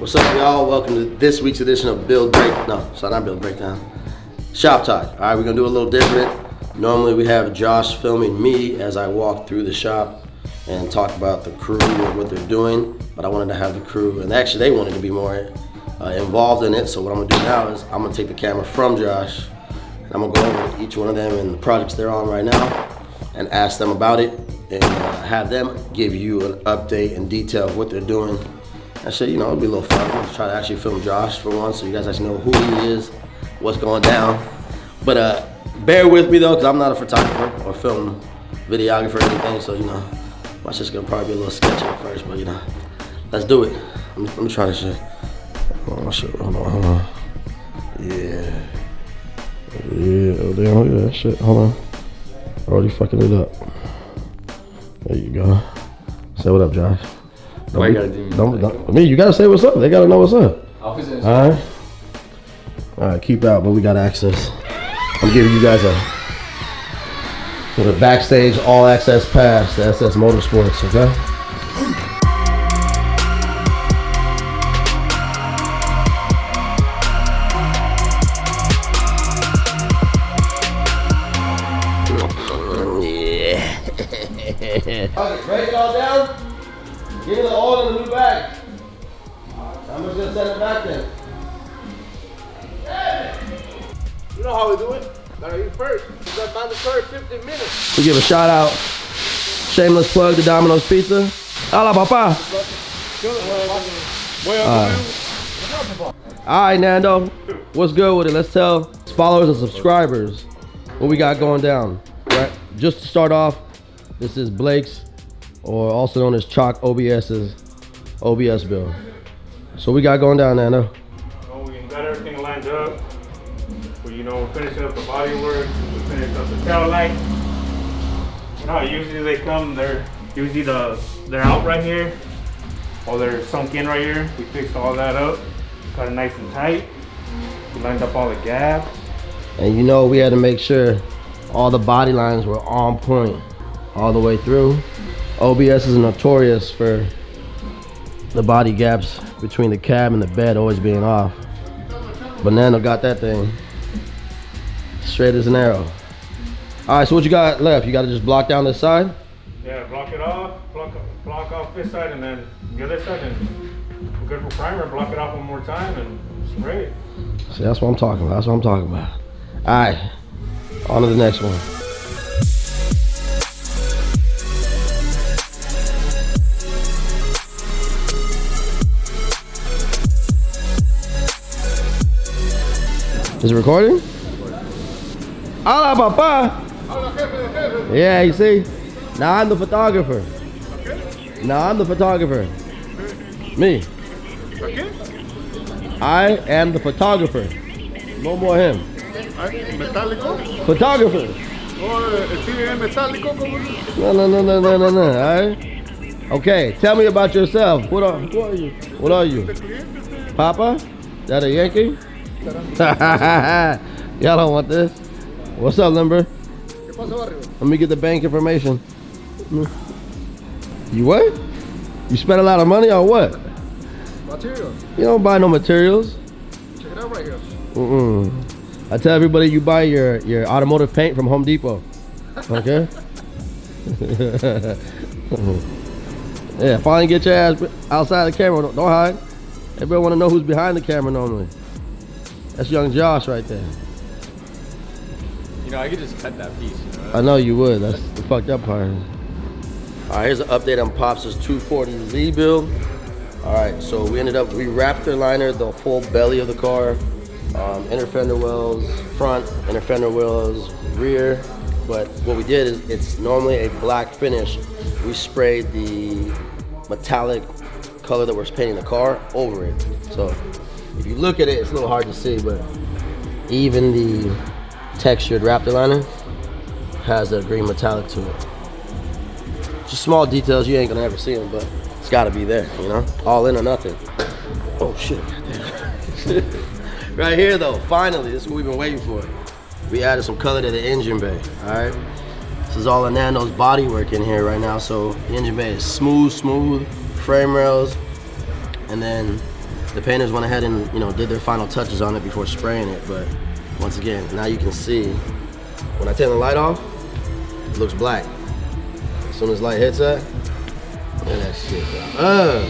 What's up, y'all? Welcome to this week's edition of Shop Talk. All right, we're gonna do a little different. Normally we have Josh filming me as I walk through the shop and talk about the crew and what they're doing, but I wanted to have the crew, and actually they wanted to be more involved in it, so what I'm gonna do now is I'm gonna take the camera from Josh, and I'm gonna go over to each one of them and the projects they're on right now, and ask them about it, and have them give you an update and detail of what they're doing. Actually, you know, it'll be a little fun. I'm gonna try to actually film Josh for once, so you guys actually know who he is, what's going down. But bear with me though, because I'm not a photographer or film videographer or anything, so you know, my shit's gonna probably be a little sketchy at first, but you know, let's do it. Let me try this shit. Oh shit, hold on. Yeah. Oh damn, look at that shit, hold on. Already fucking it up. There you go. Say what up, Josh. Why you gotta do me? You gotta say what's up. They gotta know what's up. Alright? Alright, keep out, but we got access. I'm giving you guys a backstage all access pass to SS Motorsports, okay? Yeah. Okay, break it all down. Give me the oil in the new bag. I'm just gonna set it back then. You know how we do it. Gotta eat first. You got down the first 15 minutes. We give a shout out. Shameless plug to Domino's Pizza. Hola, papa. Alright, Nando. What's good with it? Let's tell followers and subscribers what we got going down. Right? Just to start off, this is Blake's, or also known as Chalk OBS's OBS build. So we got going down, Nando. Oh, we got everything lined up. We, we're finishing up the bodywork. We finished up the tail light. Usually they come. They're out right here, or they're sunk in right here. We fixed all that up, got it nice and tight. We lined up all the gaps. And we had to make sure all the body lines were on point all the way through. OBS is notorious for the body gaps between the cab and the bed always being off. But Nando got that thing straight as an arrow. Alright, so what you got left? You got to just block down this side? Yeah, block it off, block off this side, and then the other side, and we're good for primer. Block it off one more time and spray it. See, that's what I'm talking about. That's what I'm talking about. Alright, on to the next one. Is it recording? Hola, papa. Yeah, you see? Now I'm the photographer. Now I'm the photographer. Me. I am the photographer. No more him. ¿Metálico? Photographer. No. Alright? Okay, tell me about yourself. Who are you? What are you? Papa? That a Yankee? Y'all don't want this. What's up, Limber? Let me get the bank information. You what? You spent a lot of money on what? Materials. You don't buy no materials. Check it out right here. I tell everybody you buy your automotive paint from Home Depot. Okay? Yeah, finally get your ass outside the camera. Don't hide. Everybody want to know who's behind the camera normally. That's young Josh right there. I could just cut that piece. I know you would. That's the fucked up part. Alright, here's an update on Pops' 240Z build. Alright, so we wrapped the liner, the full belly of the car, inner fender wells, front, inner fender wells, rear. But what we did is, it's normally a black finish. We sprayed the metallic color that we're painting the car over it. So if you look at it, it's a little hard to see, but even the textured Raptor liner has a green metallic to it. Just small details, you ain't gonna ever see them, but it's gotta be there, all in or nothing. Oh shit. Right here though, finally, this is what we've been waiting for. We added some color to the engine bay, alright? This is all of Nando's bodywork in here right now, so the engine bay is smooth, frame rails, and then The painters went ahead and, you know, did their final touches on it before spraying it, but once again, now you can see, when I turn the light off, it looks black. As soon as light hits that, look at that shit, bro.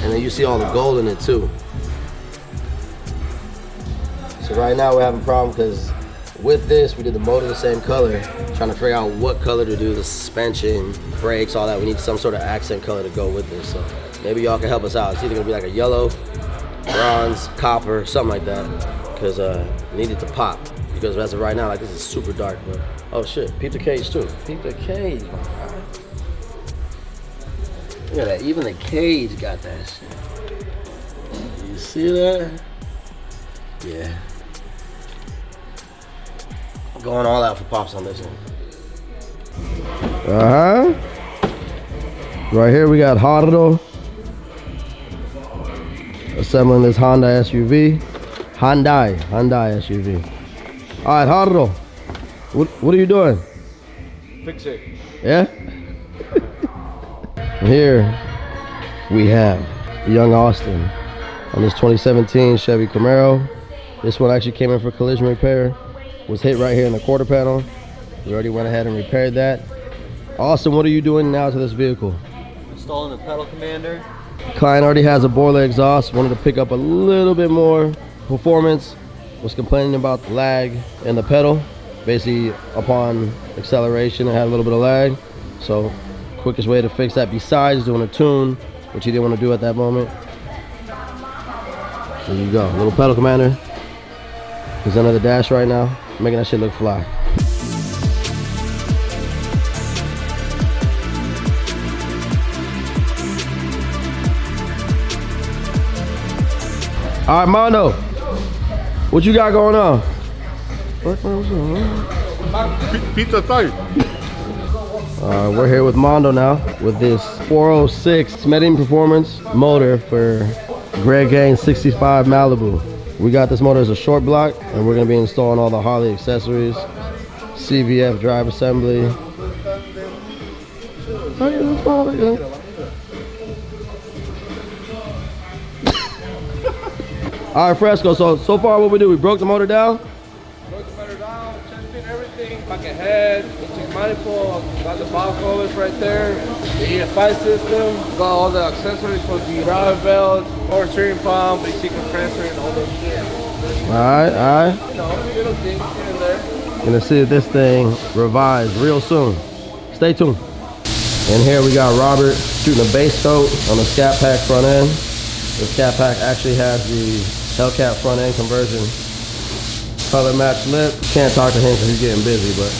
And then you see all the gold in it too. So right now we're having a problem because with this, we did the motor the same color, trying to figure out what color to do, the suspension, brakes, all that. We need some sort of accent color to go with this. So maybe y'all can help us out. It's either gonna be like a yellow, bronze, copper, something like that. Because we need it to pop. Because as of right now, like, this is super dark, but oh shit, peep the cage too. Peep the cage, my guy. Look at that, even the cage got that shit. You see that? Yeah. Going all out for pops on this one. Right here we got Haruto assembling this Honda SUV. Hyundai SUV. All right, Haruto, what are you doing? Fix it. Yeah? Here we have young Austin on this 2017 Chevy Camaro. This one actually came in for collision repair. Was hit right here in the quarter panel. We already went ahead and repaired that. Austin, what are you doing now to this vehicle? Installing the pedal commander. Client already has a boiler exhaust. Wanted to pick up a little bit more performance. Was complaining about the lag in the pedal. Basically, upon acceleration, it had a little bit of lag. So, quickest way to fix that besides doing a tune, which he didn't want to do at that moment. There you go, little pedal commander. He's under the dash right now, making that shit look fly. All right, Mondo, what you got going on? Pizza time. We're here with Mondo now with this 406 Smitting Performance motor for Greg Gaines 65 Malibu. We got this motor as a short block, and we're gonna be installing all the Harley accessories, CVF drive assembly. All right, Fresco, so far what we do, we broke the motor down. Broke the motor down, changed everything. Bucket head, intake manifold, got the valve covers right there. The EFI system, got all the accessories for the drive belt, power steering pump, AC compressor, and all those shit. All right. You know, little things here and there. Gonna see this thing revised real soon. Stay tuned. And here we got Robert shooting a base coat on the Scat Pack front end. The Scat Pack actually has the Hellcat front end conversion. Color match lip. Can't talk to him because he's getting busy, but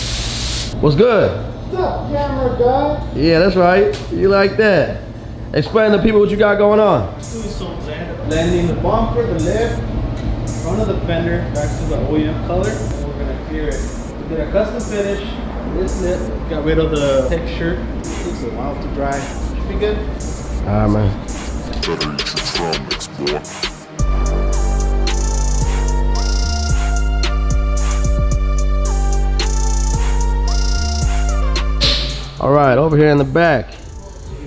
what's good? What's up, camera guy? Yeah, that's right. You like that. Explain to people what you got going on. Doing some blending the bumper, the lip, front of the fender back to the OEM color. And we're gonna clear it. We did a custom finish. This lip got rid of the texture. Takes a while to dry. Should be good. All right, man. All right, over here in the back,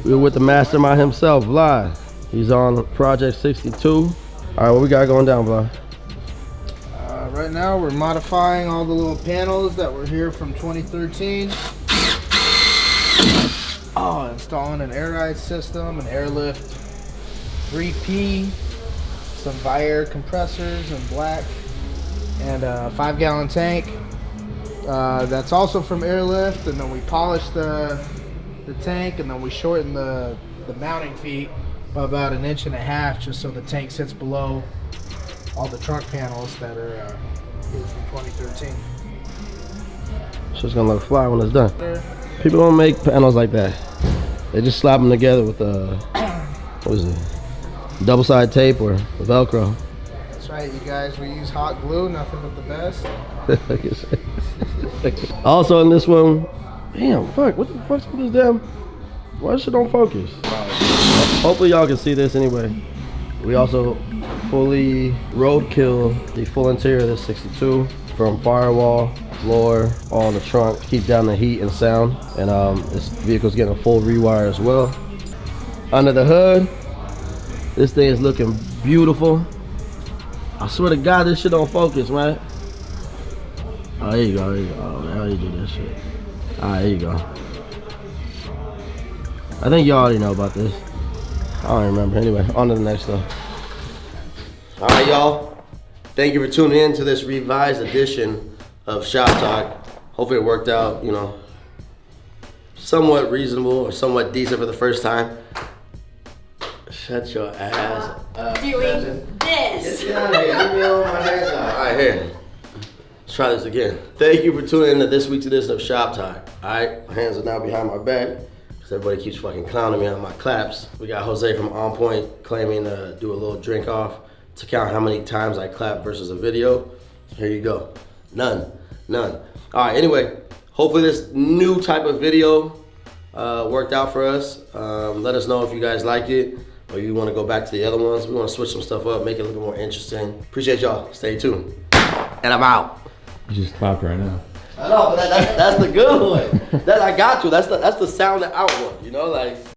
we're with the mastermind himself, Vlad. He's on Project 62. All right, what we got going down, Vlad? Right now we're modifying all the little panels that were here from 2013. Installing an air ride system, an airlift 3P, some Viair compressors in black, and a 5-gallon tank. That's also from Airlift, and then we polished the tank, and then we shortened the mounting feet by about 1.5 inches just so the tank sits below all the trunk panels that are here from 2013. So it's gonna look fly when it's done. People don't make panels like that. They just slap them together with what is it? Double-side tape or Velcro. That's right, you guys. We use hot glue, nothing but the best. Also in this one, damn, fuck, what the fuck's with this damn, why this shit don't focus? Hopefully y'all can see this anyway. We also fully roadkill the full interior of this 62, from firewall, floor, all in the trunk, keep down the heat and sound. And this vehicle's getting a full rewire as well. Under the hood, This thing is looking beautiful. I swear to God, this shit don't focus, man. Oh, there you go, there you go. Oh, man, how you do this shit? Alright, there you go. I think you already know about this. I don't remember. Anyway, on to the next stuff. Alright, y'all. Thank you for tuning in to this revised edition of Shop Talk. Hopefully it worked out, you know, somewhat reasonable or somewhat decent for the first time. Shut your ass up. Doing this. Get out of here. Leave me alone, my hands out. Alright, here. Let's try this again. Thank you for tuning in to this week's edition of Shop Talk. Alright, my hands are now behind my back because everybody keeps fucking clowning me on my claps. We got Jose from On Point claiming to do a little drink off to count how many times I clap versus a video. Here you go. None. Alright, anyway, hopefully this new type of video worked out for us. Let us know if you guys like it or you want to go back to the other ones. We want to switch some stuff up, make it a little more interesting. Appreciate y'all. Stay tuned. And I'm out. You just clapped right now. I know, but that's the good one. That I got to. That's the sound out one. You know, like.